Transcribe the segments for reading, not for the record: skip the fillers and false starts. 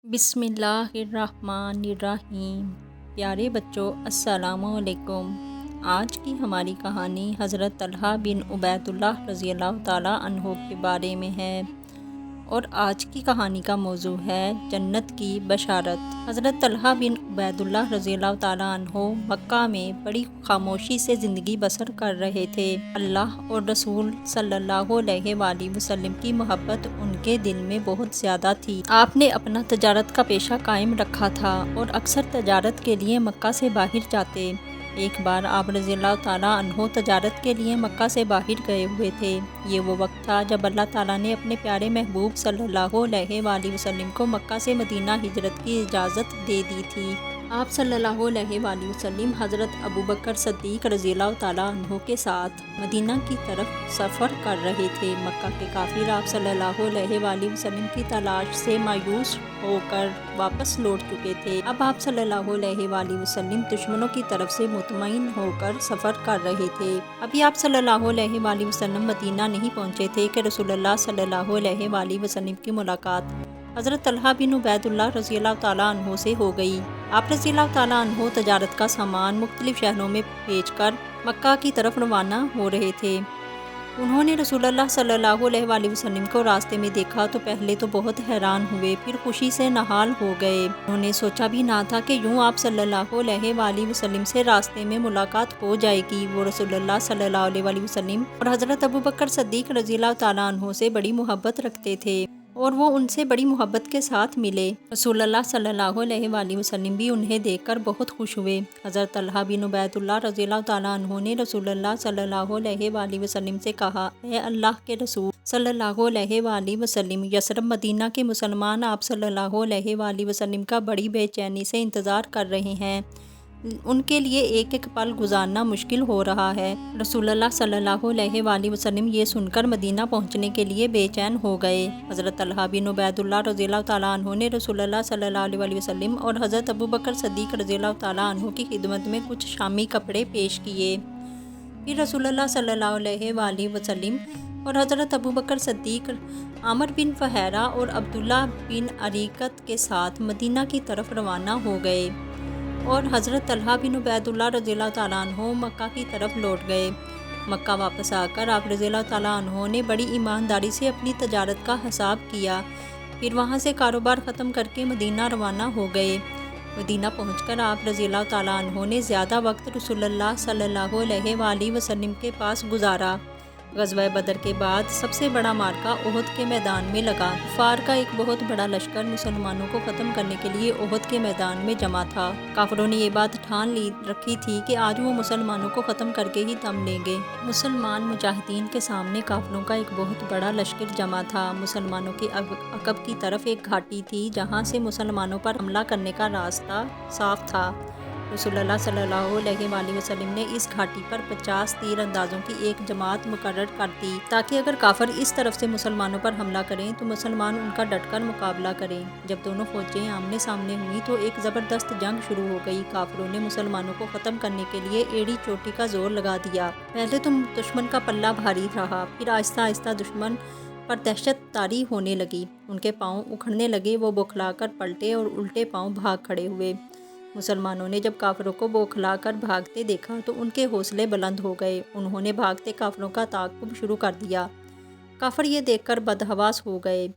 बिस्मिल्लाहिर्रहमानिर्रहीम। प्यारे बच्चों, अस्सलामुअलैकुम। आज की हमारी कहानी हज़रत तलहा बिन उबैदुल्लाह रज़ियल्लाहु ताला अन्हो के बारे में है और आज की कहानी का मौजू है जन्नत की बशारत। हज़रत तलहा बिन उबैदुल्लाह रज़ियल्लाहु ताला अन्हो मक्का में बड़ी खामोशी से ज़िंदगी बसर कर रहे थे। अल्लाह और रसूल सल्लल्लाहु अलैहि वसल्लम की मोहब्बत उनके दिल में बहुत ज़्यादा थी। आपने अपना तजारत का पेशा कायम रखा था और अक्सर तजारत के लिए मक्का से बाहर जाते। एक बार आप रज़ियल्लाहु ताला अन्हो तजारत के लिए मक्का से बाहर गए हुए थे। ये वो वक्त था जब अल्लाह ताला ने अपने प्यारे महबूब सल्लल्लाहु अलैहि वसल्लम को मक्का से मदीना हिजरत की इजाज़त दे दी थी। आप सल्लल्लाहु अलैहि वसल्लम हज़रत अबू बकर सिद्दीक़ रज़ियल्लाहु ताला अन्हो के साथ मदीना की तरफ सफ़र कर रहे थे। मक्का के काफिर आप सल्लल्लाहु अलैहि वसल्लम की तलाश से मायूस होकर वापस लौट चुके थे। अब आप सल्लल्लाहु अलैहि वसल्लम दुश्मनों की तरफ से मुतमईन होकर सफ़र कर रहे थे। अभी आप सल्लल्लाहु अलैहि वसल्लम मदीना नहीं पहुँचे थे कि रसूलुल्लाह सल्लल्लाहु अलैहि वसल्लम की मुलाकात हज़रत तलहा बिन उबैदुल्लाह रज़ियल्लाहु ताला अन्हो से हो गई। आप रज़ियल्लाहु ताला अन्हो तजारत का सामान मुख्तलिफ शहरों में बेचकर मक्का की तरफ रवाना हो रहे थे। उन्होंने रसूलुल्लाह सल्लल्लाहु अलैहि वसल्लम को रास्ते में देखा तो पहले तो बहुत हैरान हुए, फिर खुशी से नहाल हो गए। उन्होंने सोचा भी ना था कि यूँ आप सल्लल्लाहु अलैहि वसल्लम से रास्ते में मुलाकात हो जाएगी। वो रसूलुल्लाह सल्लल्लाहु अलैहि वसल्लम और हज़रत अबू बकर सिद्दीक़ रज़ियल्लाहु ताला अन्हो से बड़ी मोहब्बत रखते थे और वो उनसे बड़ी मोहब्बत के साथ मिले। रसूलुल्लाह सल्लल्लाहु अलैहि वसल्लम भी उन्हें देखकर बहुत खुश हुए। हज़रत तलहा बिन उबैदुल्लाह रज़ियल्लाहु ताला अन्हो ने रसूलुल्लाह सल्लल्लाहु अलैहि वसल्लम से कहा, ए अल्लाह के रसूल सल्लल्लाहु अलैहि वसल्लम, यसरब मदीना के मुसलमान आप सल्लल्लाहु अलैहि वसल्लम का बड़ी बेचैनी से इंतज़ार कर रहे हैं। उनके लिए एक एक पल गुजारना मुश्किल हो रहा है। रसूलुल्लाह सल्लल्लाहु अलैहि वसल्लम ये सुनकर मदीना पहुंचने के लिए बेचैन हो गए। हज़रत तलहा बिन उबैदुल्लाह रज़ियल्लाहु ताला अन्हो ने रसूलुल्लाह सल्लल्लाहु अलैहि वसल्लम और हज़रत अबू बकर सिद्दीक़ रज़ियल्लाहु ताला अन्हो की खिदमत में कुछ शामी कपड़े पेश किए। फिर रसूलुल्लाह सल्लल्लाहु अलैहि वसल्लम और हज़रत अबू बकर सिद्दीक़ आमिर बिन फहरा और अब्दुल्ला बिन अरीकत के साथ मदीना की तरफ रवाना हो गए और हज़रत तलहा बिन उबैदुल्लाह रज़ियल्लाहु ताला अन्हो मक्का की तरफ लौट गए। मक्का वापस आकर आप रज़ियल्लाहु ताला अन्हो ने बड़ी ईमानदारी से अपनी तजारत का हिसाब किया। फिर वहाँ से कारोबार ख़त्म करके मदीना रवाना हो गए। मदीना पहुंचकर आप रज़ियल्लाहु ताला अन्हो ने ज़्यादा वक्त रसूलुल्लाह सल्लल्लाहु अलैहि वसल्लम के पास गुजारा। ग़ज़वा बदर के बाद सबसे बड़ा मार्का ओहद के मैदान में लगा। कुफ़ार का एक बहुत बड़ा लश्कर मुसलमानों को ख़त्म करने के लिए ओहद के मैदान में जमा था। काफिरों ने ये बात ठान ली रखी थी कि आज वो मुसलमानों को ख़त्म करके ही दम लेंगे। मुसलमान मुजाहिदीन के सामने काफिरों का एक बहुत बड़ा लश्कर जमा था। मुसलमानों के अक़ब की तरफ एक घाटी थी जहाँ से मुसलमानों पर हमला करने का रास्ता साफ था। रसूलुल्लाह सल्लल्लाहु अलैहि वसल्लम ने इस घाटी पर 50 तीर अंदाज़ों की एक जमात मुकर्रर कर दी ताकि अगर काफिर इस तरफ से मुसलमानों पर हमला करें तो मुसलमान उनका डटकर मुकाबला करें। जब दोनों फौजें आमने सामने हुई तो एक ज़बरदस्त जंग शुरू हो गई। काफिरों ने मुसलमानों को ख़त्म करने के लिए एड़ी चोटी का जोर लगा दिया। पहले तो दुश्मन का पल्ला भारी रहा, फिर आहिस्ता आहिस्ता दुश्मन पर दहशत तारी होने लगी। उनके पाँव उखड़ने लगे। वो बौखलाकर पलटे और उल्टे पाँव भाग खड़े हुए। मुसलमानों ने जब काफिरों को बौखलाकर भागते देखा तो उनके हौसले बुलंद हो गए। उन्होंने भागते काफिरों का ताक़ुब शुरू कर दिया। काफिर ये देखकर बदहवास हो गए।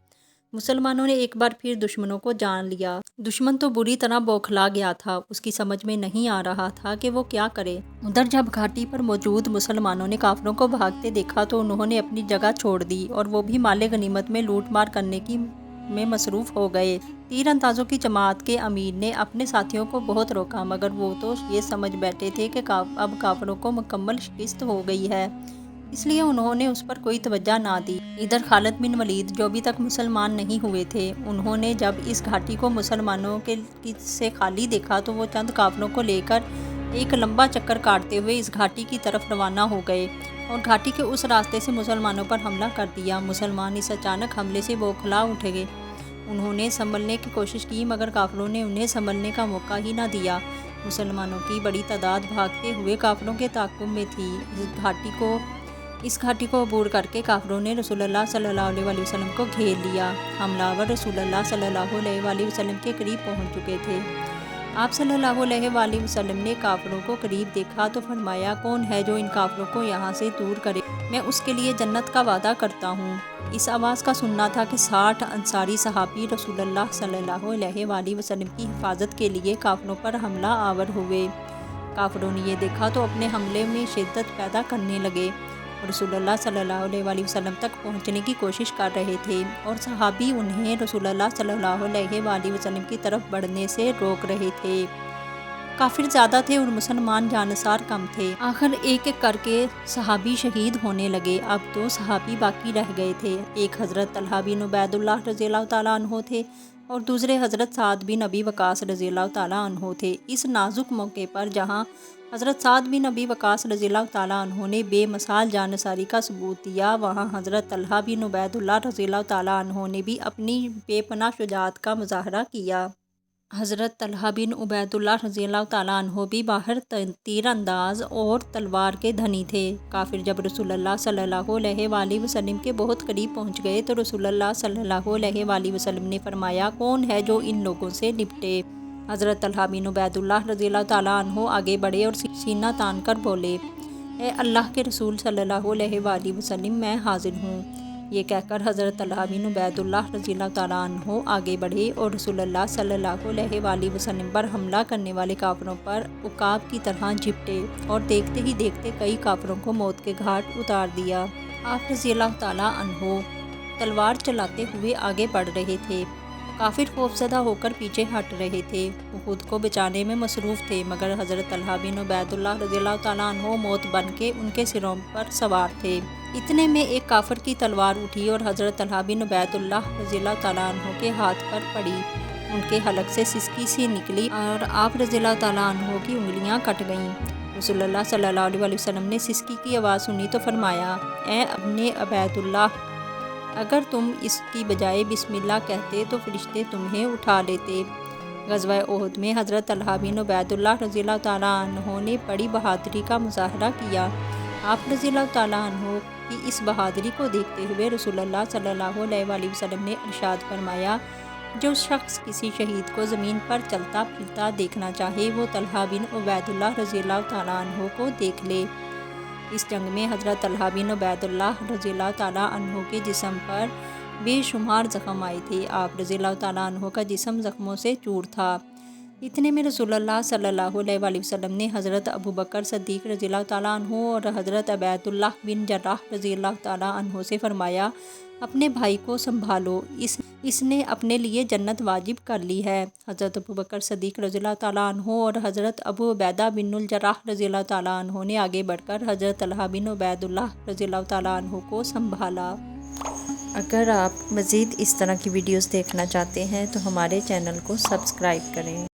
मुसलमानों ने एक बार फिर दुश्मनों को जान लिया। दुश्मन तो बुरी तरह बौखला गया था। उसकी समझ में नहीं आ रहा था कि वो क्या करे। उधर जब घाटी पर मौजूद मुसलमानों ने काफिरों को भागते देखा तो उन्होंने अपनी जगह छोड़ दी और वो भी माले गनीमत में लूट मार करने की में मसरूफ़ हो गए। तीरंदाजों की जमात के अमीर ने अपने साथियों को बहुत रोका, मगर वो तो ये समझ बैठे थे कि अब काफिरों को मुकम्मल शिकस्त हो गई है, इसलिए उन्होंने उस पर कोई तवज्जो ना दी। इधर खालिद बिन वलीद जो अभी तक मुसलमान नहीं हुए थे, उन्होंने जब इस घाटी को मुसलमानों के से खाली देखा तो वो चंद काफिरों को लेकर एक लंबा चक्कर काटते हुए इस घाटी की तरफ रवाना हो गए और घाटी के उस रास्ते से मुसलमानों पर हमला कर दिया। मुसलमान इस अचानक हमले से बौखला उठे। उन्होंने संभलने की कोशिश की मगर काफिरों ने उन्हें संभलने का मौका ही ना दिया। मुसलमानों की बड़ी तादाद भागते हुए काफिरों के ताक़ुब में थी। इस घाटी को इस घाटी को अबूर करके काफिरों ने रसूलुल्लाह सल्लल्लाहु अलैहि वसल्लम को घेर लिया। हमलावर रसूलुल्लाह सल्लल्लाहु अलैहि वसल्लम के करीब पहुंच चुके थे। आप सल्लल्लाहु अलैहि वसल्लम ने काफिरों को करीब देखा तो फरमाया, कौन है जो इन काफिरों को यहाँ से दूर करे, मैं उसके लिए जन्नत का वादा करता हूँ। इस आवाज़ का सुनना था कि 60 अंसारी सहाबी रसूलुल्लाह सल्लल्लाहु अलैहि वसल्लम की हिफाजत के लिए काफिरों पर हमला आवर हुए। काफिरों ने ये देखा तो अपने हमले में शिद्दत पैदा करने लगे। रसूलुल्लाह सल्लल्लाहु अलैहि वसल्लम तक पहुंचने की कोशिश कर रहे थे और सहाबी उन्हें रसूलुल्लाह सल्लल्लाहु अलैहि वसल्लम की तरफ बढ़ने से रोक रहे थे। काफिर ज़्यादा थे और मुसलमान जानसार कम थे। आखिर एक एक करके सहाबी शहीद होने लगे। अब तो सहाबी बाकी रह गए थे। एक हज़रत तलहा बिन उबैदुल्लाह रज़ियल्लाहु ताला अन्हो थे और दूसरे हज़रत साद बिन अबी वक़ास रज़ियल्लाहु ताला अन्हो थे। इस नाजुक मौके पर जहाँ हज़रत साद बिन अबी वक़ास रज़ियल्लाहु ताला अन्हो ने बेमिसाल जानसारी का सबूत दिया, वहाँ हज़रत तलहा बिन उबैदुल्लाह रज़ियल्लाहु ताला अन्हो ने भी अपनी बेपनाह शुजाअत का मुज़ाहरा किया। हज़रत तलहा बिन उबैदुल्लाह रज़ियल्लाहु ताला अन्हो भी बाहर तीरंदाज और तलवार के धनी थे। काफिर जब रसूलुल्लाह सल्लल्लाहु अलैहि वसल्लम के बहुत करीब पहुंच गए तो रसूलुल्लाह सल्लल्लाहु अलैहि वसल्लम ने फरमाया, कौन है जो इन लोगों से निपटे। हज़रत तलहा बिन उबैदुल्लाह रज़ियल्लाहु ताला अन्हो आगे बढ़े और सीना तान कर बोले, ए अल्लाह के रसूल सल्लल्लाहु अलैहि वसल्लम, मैं हाजिर हूँ। ये कहकर हज़रत तलहा बिन उबैदुल्लाह रज़ियल्लाहु ताला अन्हो आगे बढ़े और रसूलुल्लाह सल्लल्लाहु अलैहि वसल्लम पर हमला करने वाले काफिरों पर उकाब की तरह झिपटे और देखते ही देखते कई काफिरों को मौत के घाट उतार दिया। आप रज़ियल्लाहु ताला अन्हो तलवार चलाते हुए आगे बढ़ रहे थे। काफिर खौफज़दा होकर पीछे हट रहे थे। वो खुद को बचाने में मसरूफ़ थे, मगर हज़रत तलहा बिन उबैदुल्लाह रज़ियल्लाहु ताला अन्हो मौत बन के उनके सिरों पर सवार थे। इतने में एक काफिर की तलवार उठी और हज़रत तलहा बिन उबैदुल्लाह रज़ियल्लाहु ताला अन्हो के हाथ पर पड़ी। उनके हलक से सिसकी सी निकली और आप रज़ियल्लाहु ताला अन्हो की उंगलियां कट गईं। रसूलुल्लाह सल्लल्लाहु अलैहि वसल्लम ने सिसकी की आवाज़ सुनी तो फरमाया, ए अब्ने उबैदुल्लाह, अगर तुम इसकी बजाय बिस्मिल्लाह कहते तो फरिश्ते तुम्हें उठा लेते। ग़ज़वा ओहद में हज़रत तलहा बिन उबैदुल्लाह रज़ियल्लाहु ताला अन्हो ने बड़ी बहादुरी का मुज़ाहरा किया। आप रज़ियल्लाहु ताला अन्हो की इस बहादुरी को देखते हुए रसूलुल्लाह सल्लल्लाहु अलैहि वसल्लम ने इरशाद फरमाया, जो शख्स किसी शहीद को ज़मीन पर चलता फिरता देखना चाहे वो तलहा बिन उबैदुल्लाह रज़ियल्लाहु ताला अन्हो को देख ले। इस जंग में हज़रत तलहा बिन उबैदुल्लाह रज़ियल्लाहु ताला अन्हो के जिस्म पर बेशुमार ज़ख्म आए थे। आप रज़ियल्लाहु ताला अन्हो का जिस्म ज़ख्मों से चूर था। इतने में रसूलुल्लाह सल्लल्लाहु अलैहि वसल्लम ने हज़रत अबू बकर सिद्दीक़ रज़ियल्लाहु ताला अन्हो और हज़रत उबैदुल्लाह बिन जर्राह रज़ियल्लाहु ताला अन्हो से फरमाया, अपने भाई को संभालो, इसने अपने लिए जन्नत वाजिब कर ली है। हज़रत अबू बकर सिद्दीक़ रज़ियल्लाहु ताला अन्हो और हज़रत अबू उबैदा बिनुल जर्राह रज़ियल्लाहु ताला अन्हो ने आगे बढ़कर हज़रत तलहा बिन उबैदुल्लाह रज़ियल्लाहु ताला अन्हो को संभाला। अगर आप मज़ीद इस तरह की वीडियोस देखना चाहते हैं तो हमारे चैनल को सब्सक्राइब करें।